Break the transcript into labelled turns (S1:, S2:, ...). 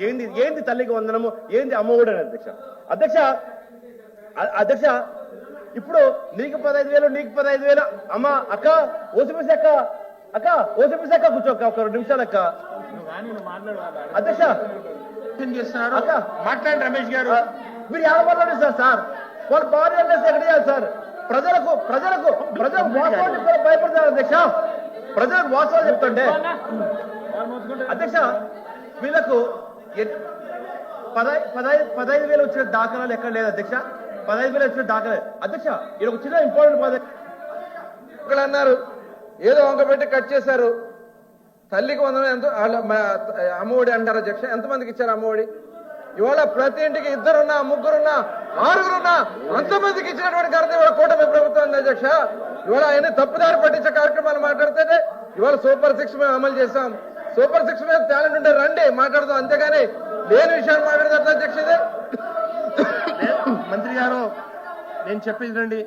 S1: ఏంది ఏంది తల్లికి వందనము, ఏంది అమ్మఒడి అని అధ్యక్ష. అధ్యక్ష అధ్యక్ష ఇప్పుడు నీకు 15,000 నీకు 15,000 అమ్మ అక్క ఓసిపిసి అక్క అక్క ఓసిపిసి అక్క కూర్చోక్క ఒక 2 నిమిషాలు అక్క. అధ్యక్ష
S2: చేస్తున్నారు
S1: అక్క
S2: మాట్లాడండి రమేష్ గారు.
S1: మీరు ఎలా మాట్లాడేస్తారు సార్? వాళ్ళు భార్య అంటే ఎక్కడ చేయాలి సార్? ప్రజలకు ప్రజలకు ప్రజలకు వాస్తవాలు భయపడతారు అధ్యక్ష. ప్రజలకు వాస్తవాలు చెప్తుంటే అధ్యక్ష వీళ్ళకు 15,000 వచ్చిన దాఖలాలు ఎక్కడ లేదు అధ్యక్ష. 15,000 వచ్చిన దాఖలే అధ్యక్ష. ఇది ఒక చిన్న ఇంపార్టెంట్ పదవి
S3: ఇక్కడ అన్నారు, ఏదో వంక పెట్టి కట్ చేశారు. తల్లికి వందనం ఎంతో అమ్మఒడి అంటారు అధ్యక్ష. ఎంతమందికి ఇచ్చారు అమ్మఒడి? ఇవాళ ప్రతి ఇంటికి 2 3 6 అంతమందికి ఇచ్చినటువంటి ఘనత ఇవాళ కూటమి ప్రభుత్వం ఉంది అధ్యక్ష. ఇవాళ ఆయన తప్పుదారి పట్టించే కార్యక్రమాలు మాట్లాడితేనే ఇవాళ సూపర్ 6 మేము అమలు చేశాం. సూపర్ 6 మీద టాలెంట్ ఉంటే రండి మాట్లాడదాం, అంతేగాని లేని విషయాలు మాట్లాడతారు అధ్యక్ష.
S2: మంత్రి గారు నేను చెప్పేది రండి.